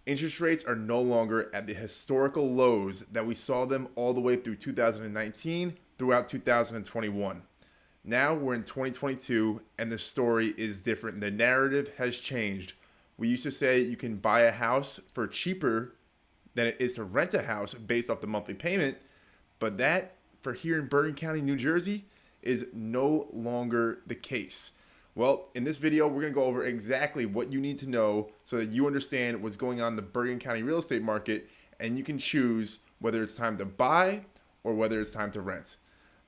Interest rates are no longer at the historical lows that we saw them all the way through 2019 throughout 2021. Now we're in 2022 and the story is different. The narrative has changed. We used to say you can buy a house for cheaper than it is to rent a house based off the monthly payment, but that for here in Bergen County, New Jersey is no longer the case. Well, in this video, we're going to go over exactly what you need to know so that you understand what's going on in the Bergen County real estate market and you can choose whether it's time to buy or whether it's time to rent.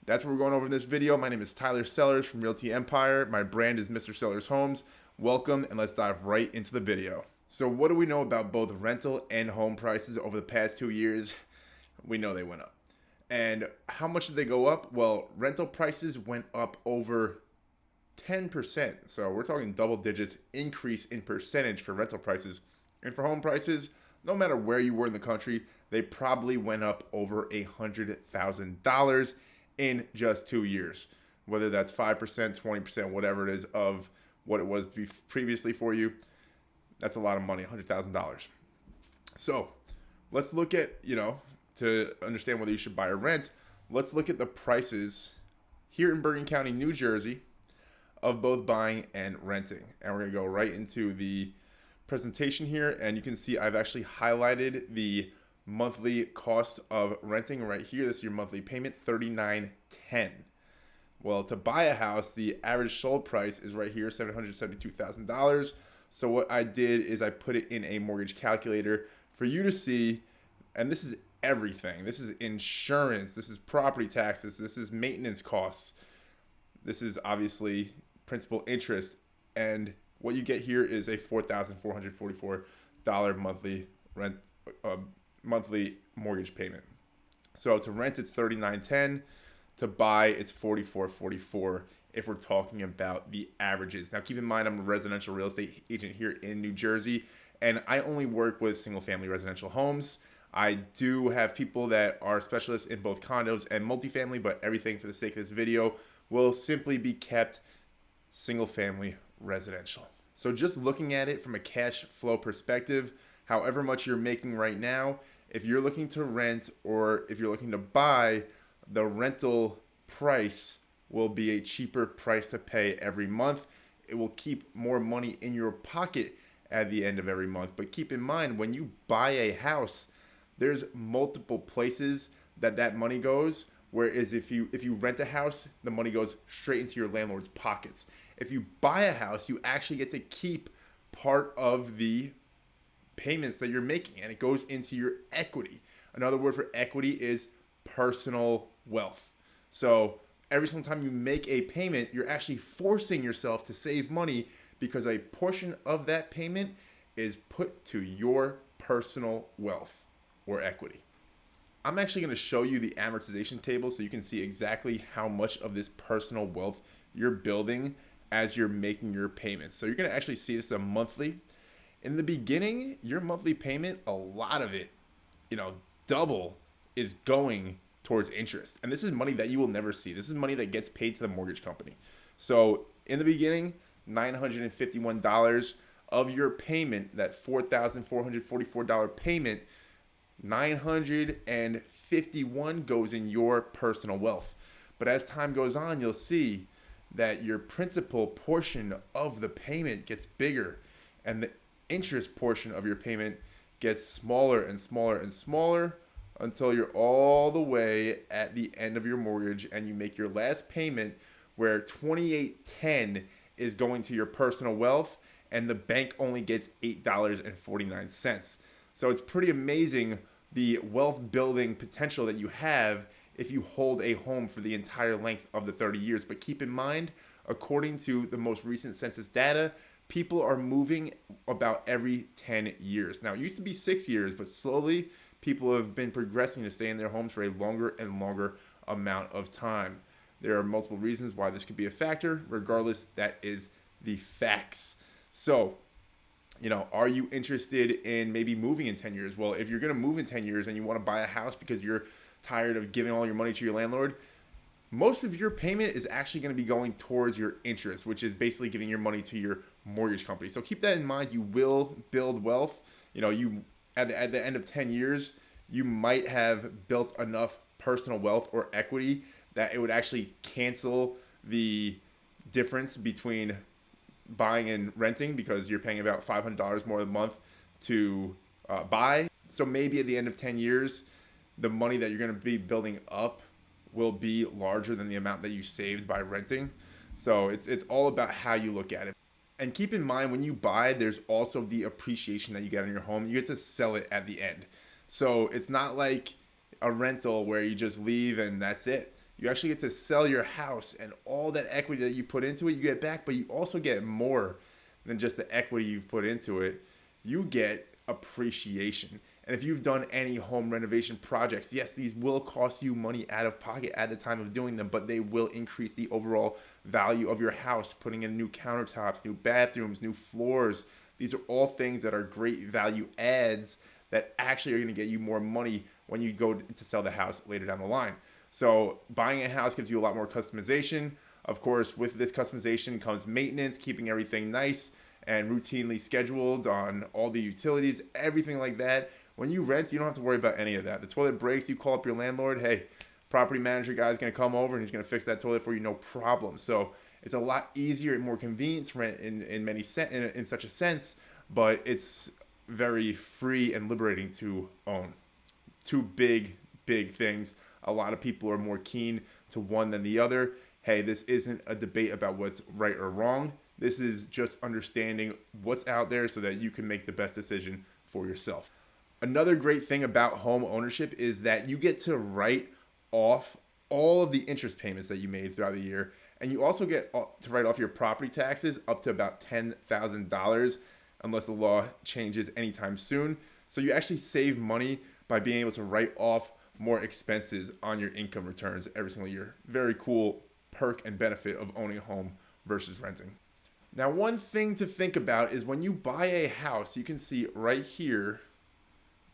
That's what we're going over in this video. My name is Tyler Sellers from Realty Empire. My brand is Mr. Sellers Homes. Welcome, and let's dive right into the video. So what do we know about both rental and home prices over the past 2 years? We know they went up. And how much did they go up? Well, rental prices went up over 10%. So we're talking double digits increase in percentage for rental prices. And for home prices, no matter where you were in the country, they probably went up over $100,000 in just 2 years. Whether that's 5%, 20%, whatever it is of what it was previously for you, that's a lot of money, $100,000. So let's look at, to understand whether you should buy or rent, let's look at the prices here in Bergen County, New Jersey, of both buying and renting. And we're going to go right into the presentation here. And you can see I've actually highlighted the monthly cost of renting right here. This is your monthly payment, $39.10. Well, to buy a house, the average sold price is right here, $772,000. So what I did is I put it in a mortgage calculator for you to see, and this is everything. This is insurance, this is property taxes, this is maintenance costs, this is obviously principal interest, and what you get here is a $4,444 monthly mortgage payment. So to rent it's $39.10, to buy it's $44.44 if we're talking about the averages. Now keep in mind I'm a residential real estate agent here in New Jersey, and I only work with single family residential homes. I do have people that are specialists in both condos and multifamily, but everything for the sake of this video will simply be kept single family residential. So just looking at it from a cash flow perspective, however much you're making right now, if you're looking to rent or if you're looking to buy, the rental price will be a cheaper price to pay every month. It will keep more money in your pocket at the end of every month. But keep in mind, when you buy a house, there's multiple places that money goes. Whereas if you rent a house, the money goes straight into your landlord's pockets. If you buy a house, you actually get to keep part of the payments that you're making, and it goes into your equity. Another word for equity is personal wealth. So every single time you make a payment, you're actually forcing yourself to save money because a portion of that payment is put to your personal wealth or equity. I'm actually going to show you the amortization table so you can see exactly how much of this personal wealth you're building as you're making your payments. So you're going to actually see this a monthly. In the beginning, your monthly payment, a lot of it, double is going towards interest. And this is money that you will never see. This is money that gets paid to the mortgage company. So in the beginning, $951 of your payment, that $4,444 payment, $951 goes in your personal wealth. But as time goes on, you'll see that your principal portion of the payment gets bigger and the interest portion of your payment gets smaller and smaller and smaller until you're all the way at the end of your mortgage and you make your last payment where $28.10 is going to your personal wealth and the bank only gets $8.49. So it's pretty amazing the wealth building potential that you have if you hold a home for the entire length of the 30 years. But keep in mind, according to the most recent census data, people are moving about every 10 years. Now, it used to be 6 years, but slowly people have been progressing to stay in their homes for a longer and longer amount of time. There are multiple reasons why this could be a factor. Regardless, that is the facts. So, are you interested in maybe moving in 10 years? Well, if you're going to move in 10 years and you want to buy a house because you're tired of giving all your money to your landlord, most of your payment is actually going to be going towards your interest, which is basically giving your money to your mortgage company. So keep that in mind. You will build wealth. You at the end of 10 years, you might have built enough personal wealth or equity that it would actually cancel the difference between buying and renting, because you're paying about $500 more a month to buy. So maybe at the end of 10 years, the money that you're going to be building up will be larger than the amount that you saved by renting. So it's all about how you look at it. And keep in mind, when you buy, there's also the appreciation that you get on your home. You get to sell it at the end. So it's not like a rental where you just leave and that's it. You actually get to sell your house, and all that equity that you put into it, you get back, but you also get more than just the equity you've put into it. You get appreciation. And if you've done any home renovation projects, yes, these will cost you money out of pocket at the time of doing them, but they will increase the overall value of your house. Putting in new countertops, new bathrooms, new floors. These are all things that are great value adds that actually are going to get you more money when you go to sell the house later down the line. So buying a house gives you a lot more customization. Of course, with this customization comes maintenance, keeping everything nice and routinely scheduled on all the utilities, everything like that. When you rent, you don't have to worry about any of that. The toilet breaks, you call up your landlord, hey, property manager guy's going to come over and he's going to fix that toilet for you, no problem. So it's a lot easier and more convenient to rent in such a sense, but it's very free and liberating to own. Two big things. A lot of people are more keen to one than the other. Hey, this isn't a debate about what's right or wrong. This is just understanding what's out there so that you can make the best decision for yourself. Another great thing about home ownership is that you get to write off all of the interest payments that you made throughout the year. And you also get to write off your property taxes up to about $10,000 unless the law changes anytime soon. So you actually save money by being able to write off more expenses on your income returns every single year. Very cool perk and benefit of owning a home versus renting. Now, one thing to think about is when you buy a house, you can see right here,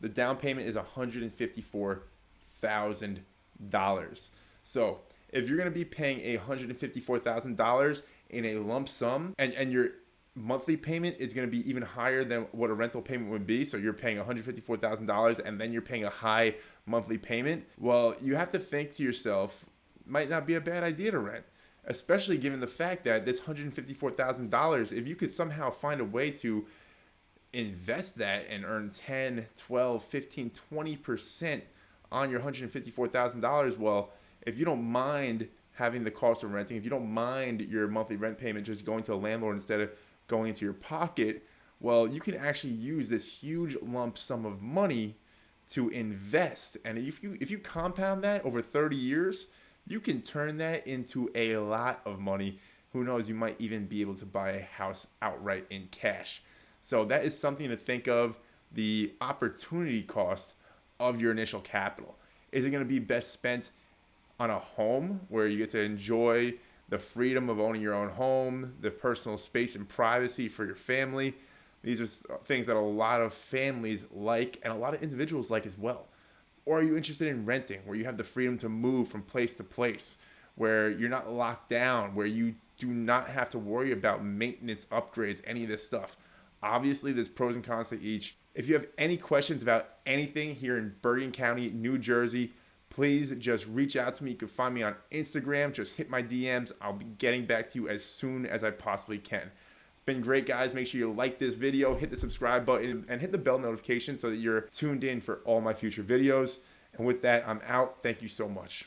the down payment is $154,000. So if you're going to be paying $154,000 in a lump sum, and your monthly payment is going to be even higher than what a rental payment would be, so you're paying $154,000 and then you're paying a high monthly payment, well, you have to think to yourself, might not be a bad idea to rent, especially given the fact that this $154,000, if you could somehow find a way to invest that and earn 10, 12, 15, 20% on your $154,000, well, if you don't mind having the cost of renting, if you don't mind your monthly rent payment just going to a landlord instead of going into your pocket, well, you can actually use this huge lump sum of money to invest. And if you compound that over 30 years, you can turn that into a lot of money. Who knows, you might even be able to buy a house outright in cash. So that is something to think of, the opportunity cost of your initial capital. Is it going to be best spent on a home where you get to enjoy the freedom of owning your own home, the personal space and privacy for your family? These are things that a lot of families like and a lot of individuals like as well. Or are you interested in renting, where you have the freedom to move from place to place, where you're not locked down, where you do not have to worry about maintenance, upgrades, any of this stuff? Obviously, there's pros and cons to each. If you have any questions about anything here in Bergen County, New Jersey, please just reach out to me. You can find me on Instagram. Just hit my DMs. I'll be getting back to you as soon as I possibly can. It's been great, guys. Make sure you like this video, hit the subscribe button, and hit the bell notification so that you're tuned in for all my future videos. And with that, I'm out. Thank you so much.